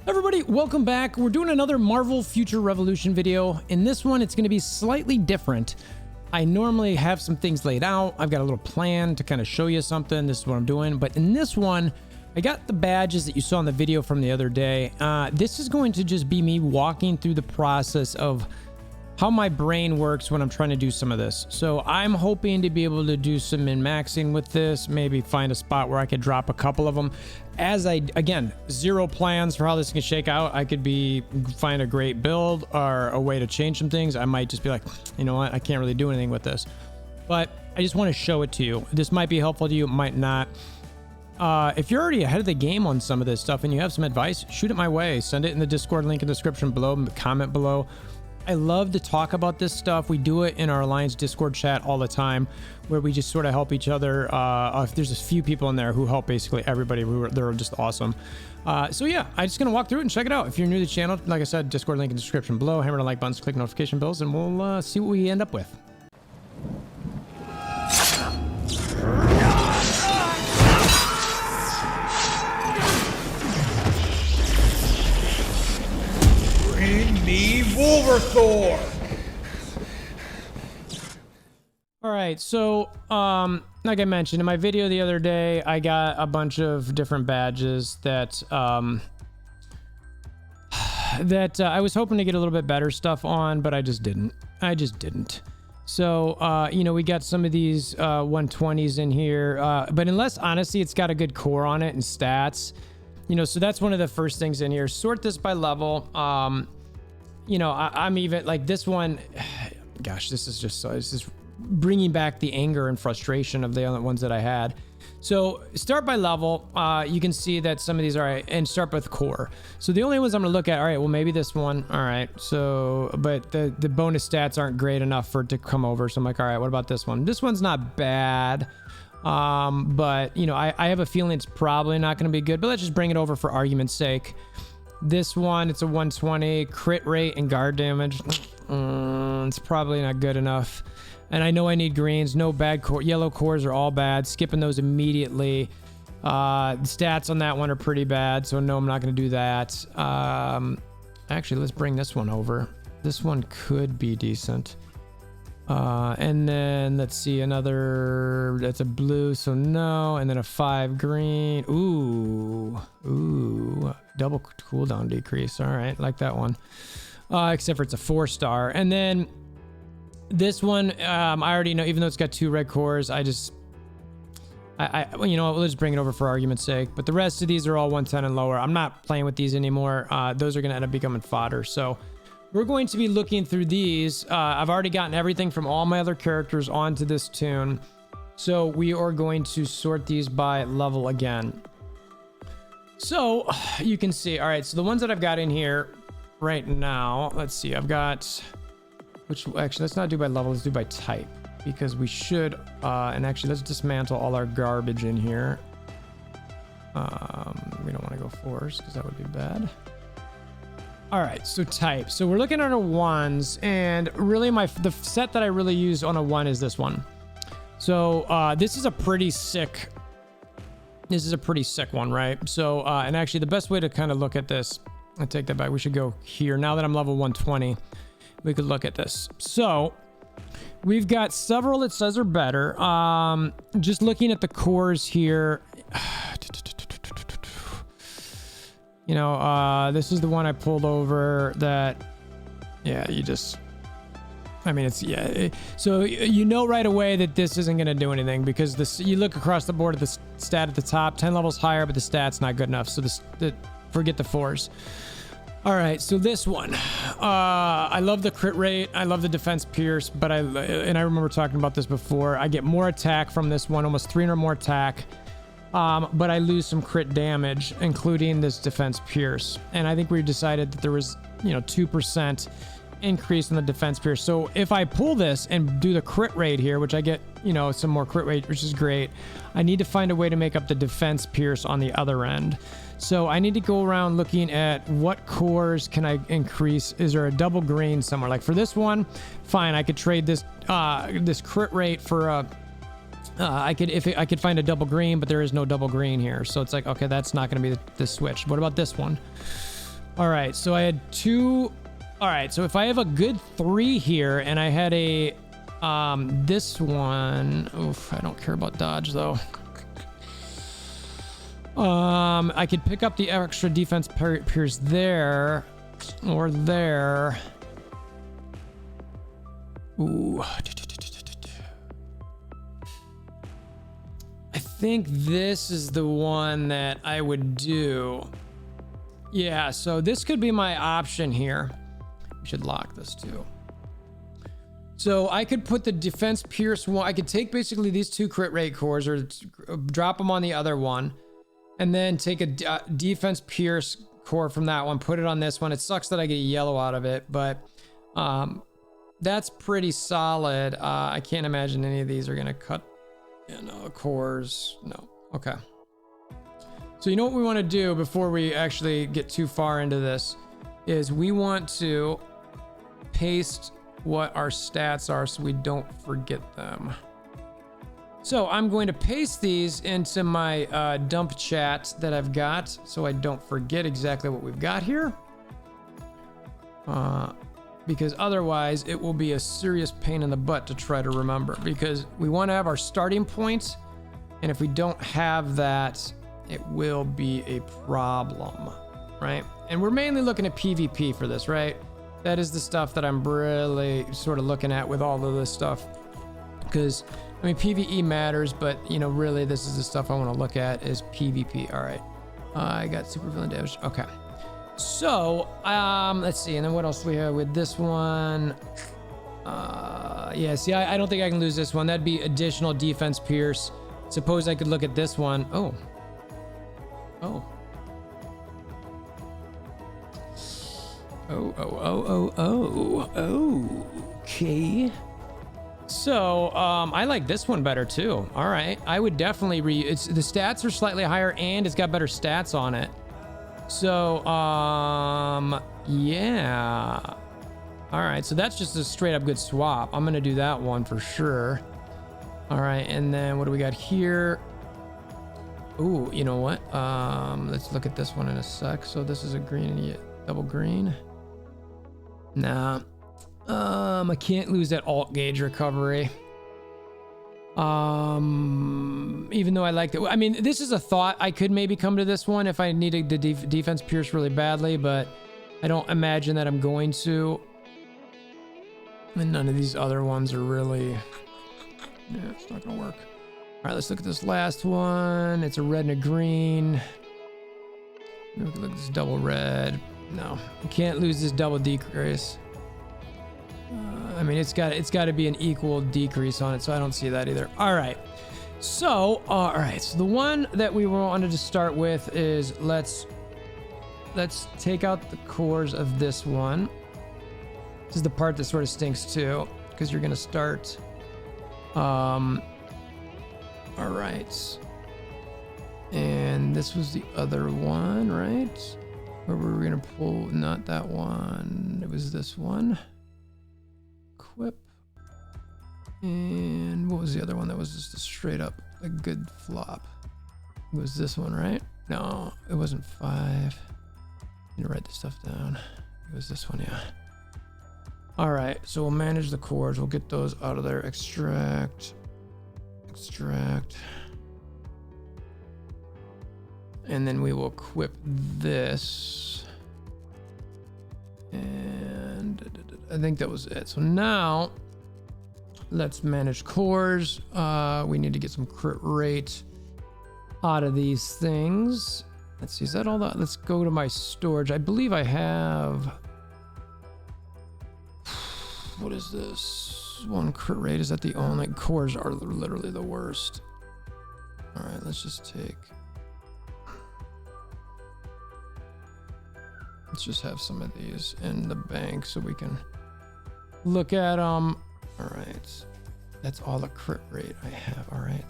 Everybody, welcome back. We're doing another Marvel Future Revolution video. In this one, it's going to be slightly different. I normally have some things laid out. I've got a little plan to kind of show you something. This is what I'm doing. But in this one, I got the badges that you saw in the video from the other day. This is going to just be me walking through the process of how my brain works when I'm trying to do some of this. So I'm hoping to be able to do some min-maxing with this, maybe find a spot where I could drop a couple of them. Again, zero plans for how this can shake out. I could find a great build or a way to change some things. I might just be like, you know what, I can't really do anything with this. But I just want to show it to you. This might be helpful to you, it might not. If you're already ahead of the game on some of this stuff and you have some advice, shoot it my way. Send it in the Discord link in the description below, comment below. I love to talk about this stuff. We do it in our Alliance Discord chat all the time, where we just sort of help each other. If there's a few people in there who help basically everybody, they're just awesome. So yeah, I'm just gonna walk through it and check it out. If you're new to the channel, like I said, Discord link in the description below. Hammer the like buttons, click notification bells, and we'll see what we end up with. Bring me WolverThor! All right, so like I mentioned in my video the other day, I got a bunch of different badges that I was hoping to get a little bit better stuff on, but I just didn't. So you know, we got some of these 120s in here, but unless honestly it's got a good core on it and stats, you know, so that's one of the first things in here. Sort this by level. You know, I'm even like this one. Gosh, this is just bringing back the anger and frustration of the other ones that I had. So start by level. You can see that some of these are, and start with core. So the only ones I'm gonna look at, all right, well, maybe this one. All right, so, but the bonus stats aren't great enough for it to come over. So I'm like, all right, what about this one? This one's not bad. But you know, I have a feeling it's probably not gonna be good, but let's just bring it over for argument's sake. This one, it's a 120 crit rate and guard damage. It's probably not good enough. And I know I need greens. No bad core. Yellow cores are all bad. Skipping those immediately. The stats on that one are pretty bad, so no, I'm not going to do that. Actually, let's bring this one over. This one could be decent. And then let's see, another, that's a blue, so no. And then a 5 green. Ooh, double cooldown decrease. All right, like that one. Except for it's a 4-star. And then this one, I already know, even though it's got 2 red cores, you know, we'll just bring it over for argument's sake. But the rest of these are all 110 and lower. I'm not playing with these anymore. Those are going to end up becoming fodder. So we're going to be looking through these. I've already gotten everything from all my other characters onto this tune. So we are going to sort these by level again. So you can see, all right, so the ones that I've got in here right now, let's see, I've got, actually, let's not do by level, let's do by type, because we should, and actually, let's dismantle all our garbage in here. We don't want to go fours, because that would be bad. All right, so type. So we're looking at our ones, and really the set that I really use on a 1 is this one. So this is a pretty sick one, right? So, and actually the best way to kind of look at this, I take that back, we should go here. Now that I'm level 120, we could look at this. So we've got several that says are better. Just looking at the cores here, you know, this is the one I pulled over that, yeah, I mean, it's, yeah. So you know right away that this isn't going to do anything, because this, you look across the board at the stat at the top, 10 levels higher, but the stat's not good enough. So forget the 4s. All right, so this one, I love the crit rate. I love the defense pierce, but I remember talking about this before. I get more attack from this one, almost 300 more attack. But I lose some crit damage, including this defense pierce. And I think we decided that there was, you know, 2% increase in the defense pierce. So if I pull this and do the crit rate here, which I get, you know, some more crit rate, which is great, I need to find a way to make up the defense pierce on the other end. So I need to go around looking at what cores can I increase. Is there a double green somewhere? Like for this one, fine, I could trade this this crit rate for a I could find a double green, but there is no double green here. So it's like, okay, that's not going to be the switch. What about this one? All right, so I had 2. All right, so if I have a good 3 here and I had a this one, oof, I don't care about dodge though. I could pick up the extra defense pierce there or there. Ooh. I think this is the one that I would do. Yeah, so this could be my option here. We should lock this too. So I could put the defense pierce one. I could take basically these 2 crit rate cores or drop them on the other one, and then take a defense pierce core from that one, put it on this one. It sucks that I get a yellow out of it, but that's pretty solid. I can't imagine any of these are gonna cut, cores. No. Okay. So you know what we want to do before we actually get too far into this is we want to paste what our stats are so we don't forget them. So I'm going to paste these into my dump chat that I've got so I don't forget exactly what we've got here. Because otherwise it will be a serious pain in the butt to try to remember, because we want to have our starting point, and if we don't have that, it will be a problem, right? And we're mainly looking at PvP for this, right? That is the stuff that I'm really sort of looking at with all of this stuff, because I mean PvE matters, but really this is the stuff I want to look at is PvP. All right, I got super villain damage. Okay, so let's see, and then what else do we have with this one? Yeah, see, I don't think I can lose this one. That'd be additional defense pierce. Suppose I could look at this one. Oh. Okay. So, I like this one better too. All right, I would definitely the stats are slightly higher and it's got better stats on it. So, yeah. All right, so that's just a straight up good swap. I'm gonna do that one for sure. All right, and then what do we got here? Ooh, you know what? Let's look at this one in a sec. So this is a green and double green. Nah. I can't lose that alt gauge recovery. Even though I like that. I mean, this is a thought. I could maybe come to this one if I needed the defense pierce really badly, but I don't imagine that I'm going to. And none of these other ones are really, yeah, it's not gonna work. All right, let's look at this last one. It's a red and a green. Look at this double red. No, you can't lose this double decrease. I mean, it's got to be an equal decrease on it, so I don't see that either. All right, so so the one that we wanted to start with is let's take out the cores of this one. This is the part that sort of stinks too, because you're gonna start. All right, and this was the other one, right? Where we were gonna pull, not that one. It was this one. Equip. And what was the other one that was just a straight up a good flop? It was this one, right? No, it wasn't 5. I need to write this stuff down. It was this one, yeah. All right, so we'll manage the cores. We'll get those out of there. Extract. And then we will equip this. And I think that was it. So now let's manage cores. We need to get some crit rate out of these things. Let's see, is that all that? Let's go to my storage. I believe I have, what is this? One crit rate. Is that the only? Cores are literally the worst. All right, let's just take, let's just have some of these in the bank so we can look at them. All right, that's all the crit rate I have. All right.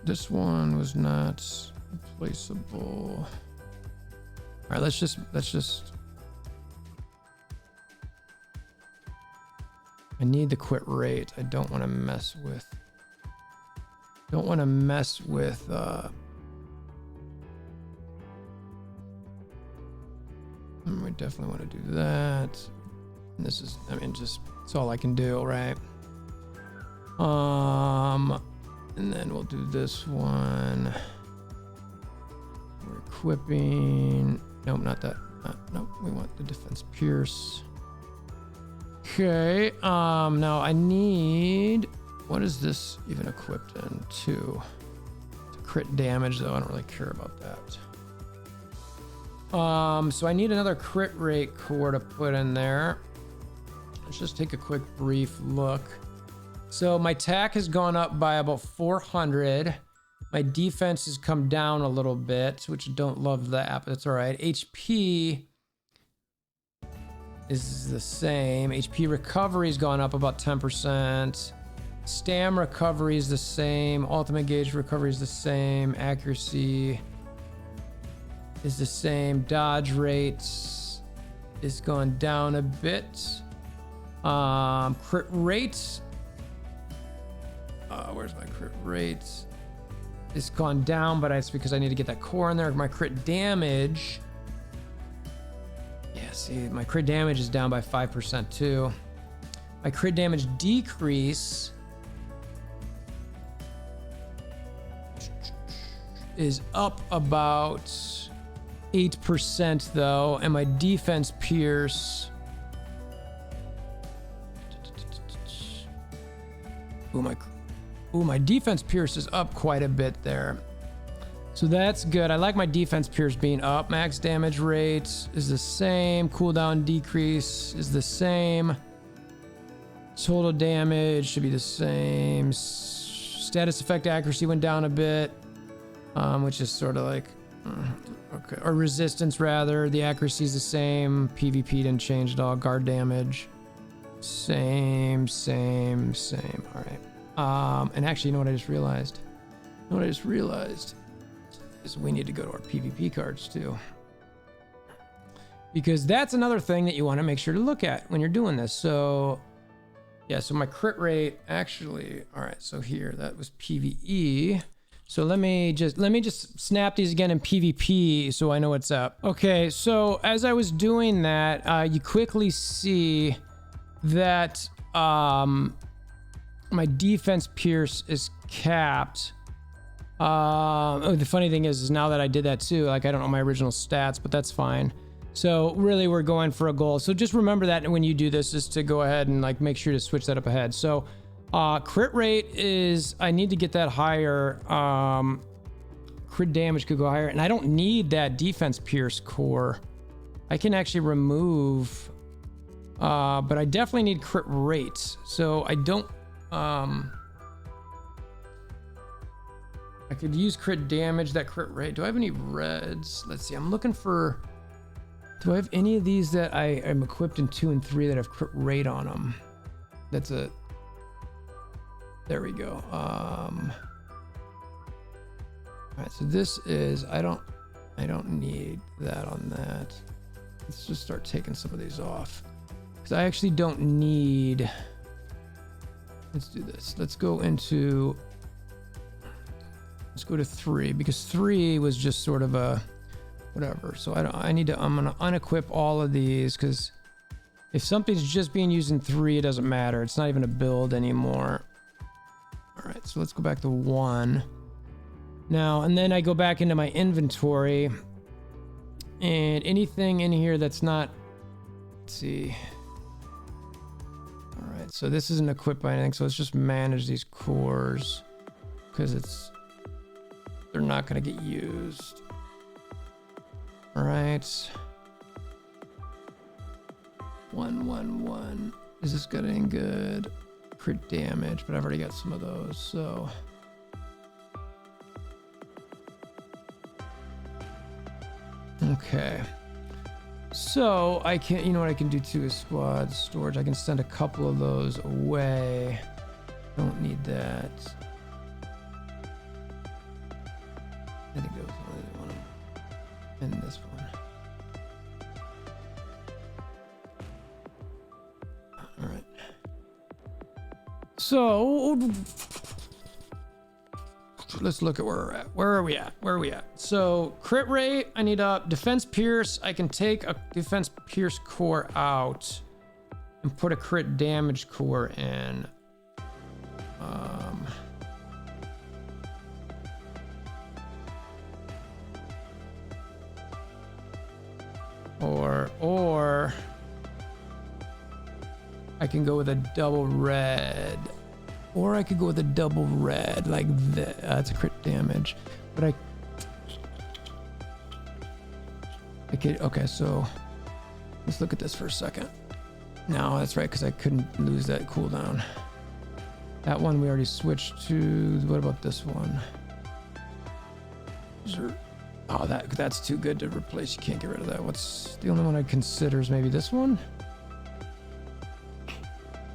This one was not replaceable. All right, let's just. I need the quit rate. I don't want to mess with Don't want to mess with we definitely want to do that. And this is, I mean, just it's all I can do, right? And then we'll do this one. We're equipping. Nope, not that. Nope, we want the defense pierce. Okay. Now I need. What is this even equipped in? 2. Crit damage, though. I don't really care about that. So I need another crit rate core to put in there. Let's just take a quick brief look. So my attack has gone up by about 400. My defense has come down a little bit, which I don't love that, but that's all right. HP is the same. HP recovery's gone up about 10%. Stam recovery is the same. Ultimate gauge recovery is the same. Accuracy is the same. Dodge rates is gone down a bit. Crit rate. Where's my crit rate? It's gone down, but it's because I need to get that core in there. My crit damage. Yeah, see, my crit damage is down by 5% too. My crit damage decrease is up about 8% though, and my defense pierce. My defense pierce is up quite a bit there. So that's good. I like my defense pierce being up. Max damage rate is the same. Cooldown decrease is the same. Total damage should be the same. Status effect accuracy went down a bit, which is sort of like, okay. Or resistance rather. The accuracy is the same. PvP didn't change at all. Guard damage. Same. All right. And actually, you know what I just realized? Is we need to go to our PvP cards too. Because that's another thing that you want to make sure to look at when you're doing this. So, yeah, so my crit rate actually, all right, so here, that was PvE. So let me just snap these again in PvP so I know what's up. Okay, so as I was doing that, you quickly see that my defense pierce is capped. The funny thing is now that I did that too, like I don't know my original stats, but that's fine. So really we're going for a goal. So just remember that when you do this is to go ahead and like make sure to switch that up ahead. So crit rate is, I need to get that higher. Crit damage could go higher, and I don't need that defense pierce core. I can actually remove, but I definitely need crit rate. So I don't, I could use crit damage, that crit rate. Do I have any reds? Let's see, I'm looking for, do I have any of these that I am equipped in 2 and 3 that have crit rate on them? That's a, there we go. All right, so this is, I don't need that on that. Let's just start taking some of these off, because I actually don't need, let's do this. Let's go to 3, because 3 was just sort of a whatever. So I'm gonna unequip all of these, because if something's just being used in 3, it doesn't matter. It's not even a build anymore. All right, so let's go back to 1 now, and then I go back into my inventory, and anything in here that's not, let's see. All right, so this isn't equipped by anything, so let's just manage these cores, because they're not going to get used. All right. 1. Is this getting good? Crit damage, but I've already got some of those, so. Okay. So I can, you know what I can do too is squad storage. I can send a couple of those away. Don't need that. I think that was the only one. And this one. All right. So let's look at where we're at. Where are we at? Where are we at? So crit rate, I need up. Defense pierce, I can take a defense pierce core out and put a crit damage core in. Or I can go with a double red. Or I could go with a double red like that. That's a crit damage. But I could, okay, so let's look at this for a second. No, that's right, because I couldn't lose that cooldown. That one we already switched to. What about this one? Oh, that's too good to replace. You can't get rid of that. What's the only one I'd consider is maybe this one?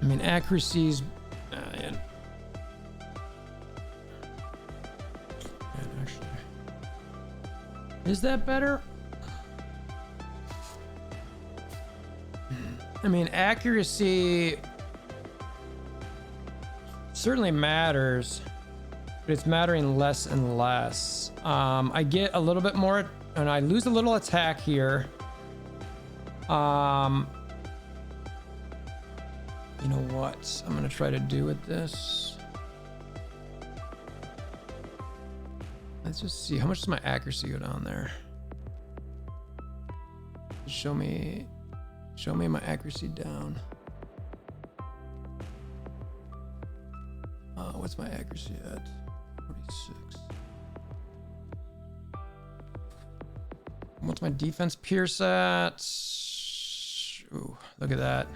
I mean, accuracy's... and actually... Is that better? I mean, accuracy certainly matters, but it's mattering less and less. I get a little bit more, and I lose a little attack here. You know what I'm gonna try to do with this? Let's just see, how much does my accuracy go down there? Show me my accuracy down. What's my accuracy at? 46. What's my defense pierce at? Ooh, look at that. I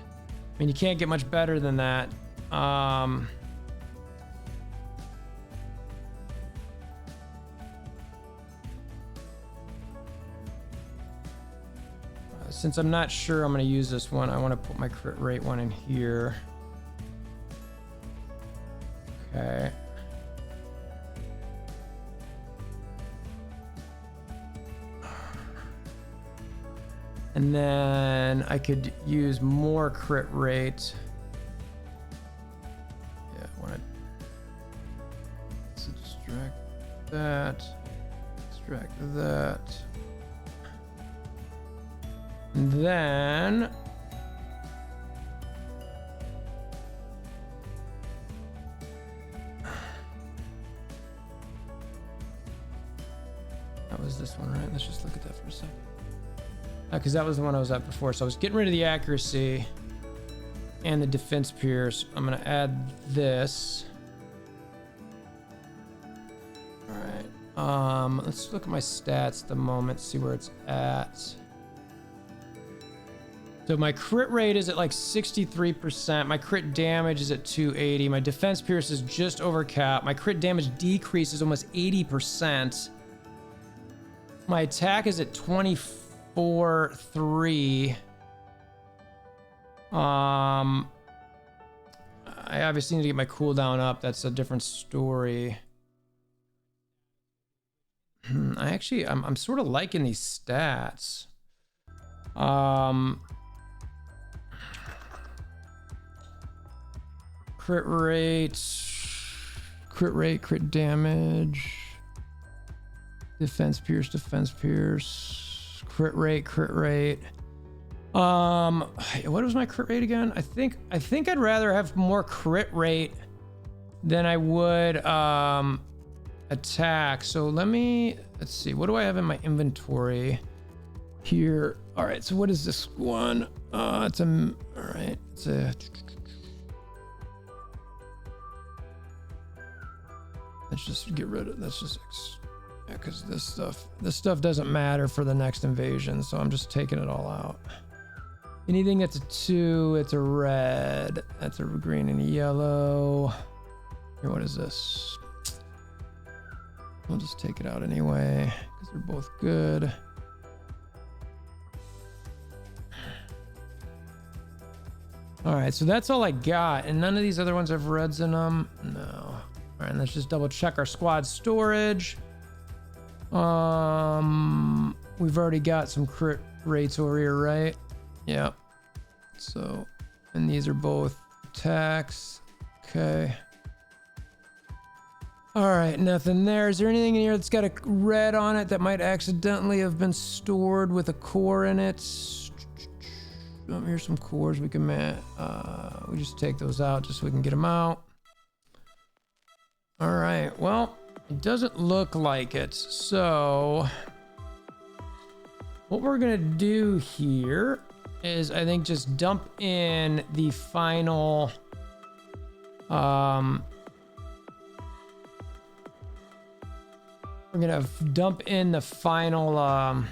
mean, you can't get much better than that. Since I'm not sure I'm going to use this one, I want to put my crit rate one in here. Okay. And then I could use more crit rate. Yeah, I want to extract that. Extract that. And then that was this one, right? Let's just look at that for a second. Because that was the one I was at before. So I was getting rid of the accuracy and the defense pierce. I'm going to add this. All right. Let's look at my stats at the moment, see where it's at. So my crit rate is at like 63%. My crit damage is at 280. My defense pierce is just over cap. My crit damage decrease is almost 80%. My attack is at 24.3. I obviously need to get my cooldown up. That's a different story. I'm sort of liking these stats. Crit rate, crit damage, defense pierce, crit rate. What was my crit rate again? I think I'd rather have more crit rate than I would attack. So let's see, what do I have in my inventory here? All right, so what is this one? Let's just get rid of, because this stuff doesn't matter for the next invasion, so I'm just taking it all out. Anything that's a 2, it's a red. That's a green and a yellow. Here, what is this? We'll just take it out anyway, because they're both good. All right, so that's all I got, and none of these other ones have reds in them. No. All right, let's just double check our squad storage. We've already got some crit rates over here, right? Yep. So, and these are both attacks. Okay. All right, nothing there. Is there anything in here that's got a red on it that might accidentally have been stored with a core in it? Oh, here's some cores we can we just take those out just so we can get them out. All right, well, it doesn't look like it. So what we're gonna do here is I think just dump in the final, we're gonna dump in the final, I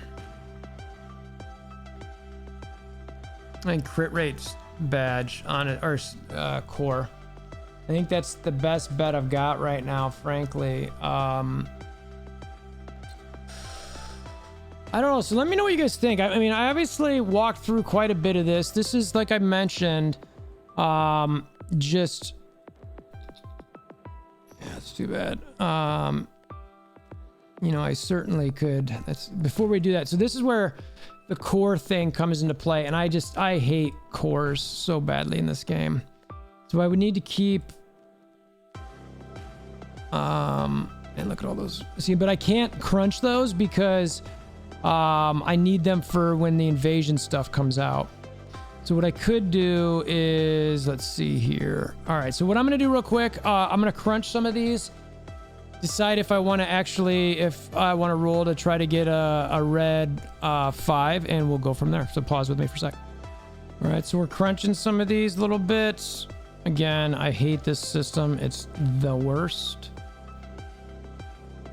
think crit rates badge on it, or core. I think that's the best bet I've got right now, frankly. I don't know. So let me know what you guys think. I mean, I obviously walked through quite a bit of this. This is, like I mentioned, just, yeah, it's too bad. You know, I certainly could. Before we do that. So this is where the core thing comes into play. And I hate cores so badly in this game. So I would need to keep, and look at all those. See, but I can't crunch those because, I need them for when the invasion stuff comes out. So what I could do is, let's see here. All right. So what I'm going to do real quick, I'm going to crunch some of these. Decide if I want to if I want to roll to try to get a red 5, and we'll go from there. So pause with me for a sec. All right, so we're crunching some of these little bits. Again, I hate this system. It's the worst.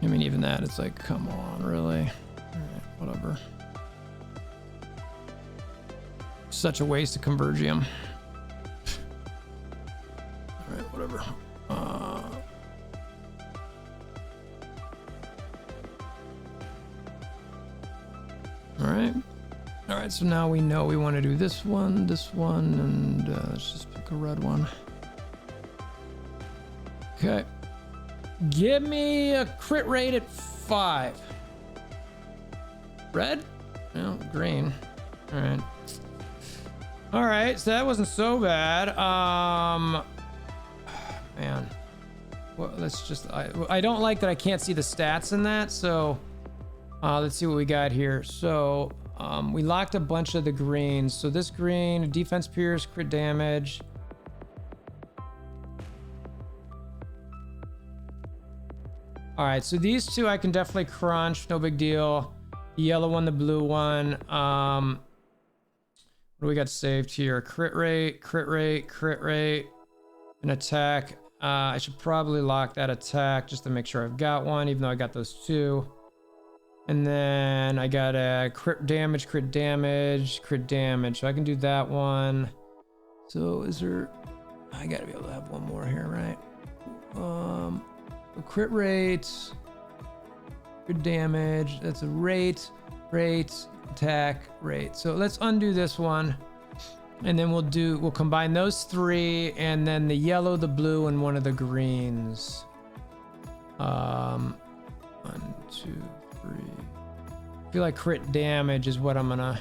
I mean, even that, it's like, come on, really? All right, whatever. Such a waste of Convergium. All right, whatever. All right, so now we know we want to do this one, and let's just pick a red one. Okay. Give me a crit rate at 5. Red? No, green. All right. All right, so that wasn't so bad. Man. Well, let's just, I don't like that I can't see the stats in that, so let's see what we got here. So we locked a bunch of the greens. So this green, defense pierce, crit damage. All right, so these two I can definitely crunch, no big deal. The yellow one, the blue one. What do we got saved here? Crit rate, an attack. I should probably lock that attack just to make sure I've got one, even though I got those two. And then I got a crit damage. So I can do that one. So is there, I gotta be able to have one more here, right? Crit rates, crit damage. That's a rate, attack, rate. So let's undo this one. And then we'll combine those 3 and then the yellow, the blue, and one of the greens. 1, 2, 3. I feel like crit damage is what I'm gonna.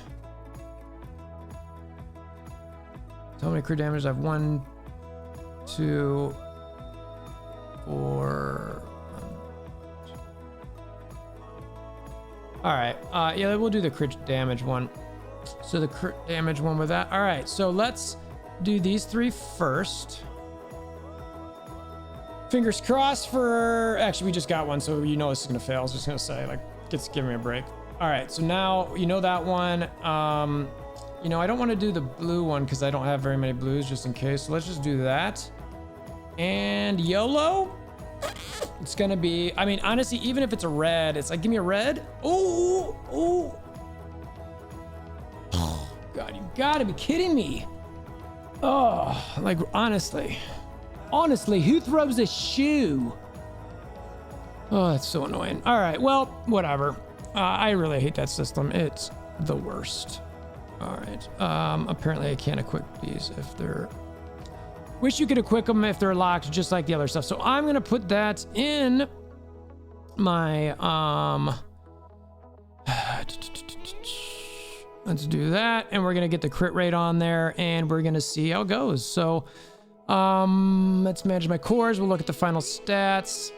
So how many crit damage? I have 1, 2, 4. All right. Yeah, we'll do the crit damage one. So the crit damage one with that. All right. So let's do these 3 first. Fingers crossed for. Actually, we just got one, so you know this is gonna fail. I was just gonna say, like, give me a break. All right. So now you know that one. You know, I don't want to do the blue one because I don't have very many blues, just in case. So let's just do that. And YOLO. It's gonna be. I mean, honestly, even if it's a red, it's like, give me a red. Oh, oh. God, you gotta be kidding me. Oh, like, honestly, who throws a shoe? Oh, that's so annoying. All right, well, whatever. I really hate that system. It's the worst. All right. Apparently I can't equip these if they're. Wish you could equip them if they're locked, just like the other stuff. So I'm gonna put that in my let's do that, and we're gonna get the crit rate on there, and we're gonna see how it goes. So let's manage my cores. We'll look at the final stats.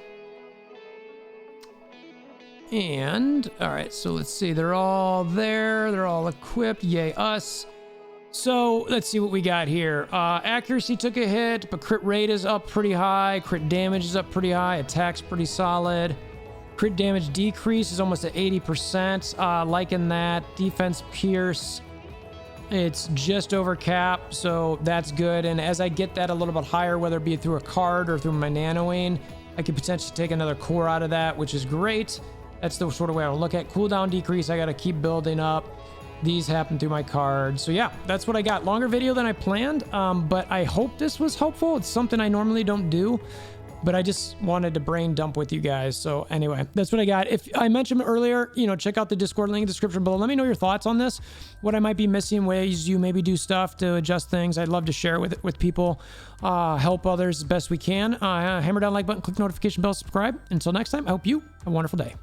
And all right, so let's see, they're all there, they're all equipped, yay us. So let's see what we got here. Accuracy took a hit, but crit rate is up pretty high, crit damage is up pretty high, attack's pretty solid. Crit damage decrease is almost at 80%, liking that. Defense pierce, it's just over cap, so that's good. And as I get that a little bit higher, whether it be through a card or through my nanoing, I could potentially take another core out of that, which is great. That's the sort of way I would look at. Cooldown decrease, I got to keep building up. These happen through my card. So yeah, that's what I got. Longer video than I planned, but I hope this was helpful. It's something I normally don't do, but I just wanted to brain dump with you guys. So anyway, that's what I got. If I mentioned earlier, you know, check out the Discord link in the description below. Let me know your thoughts on this, what I might be missing, ways you maybe do stuff to adjust things. I'd love to share with people, help others as best we can. Hammer down like button, click notification bell, subscribe. Until next time, I hope you have a wonderful day.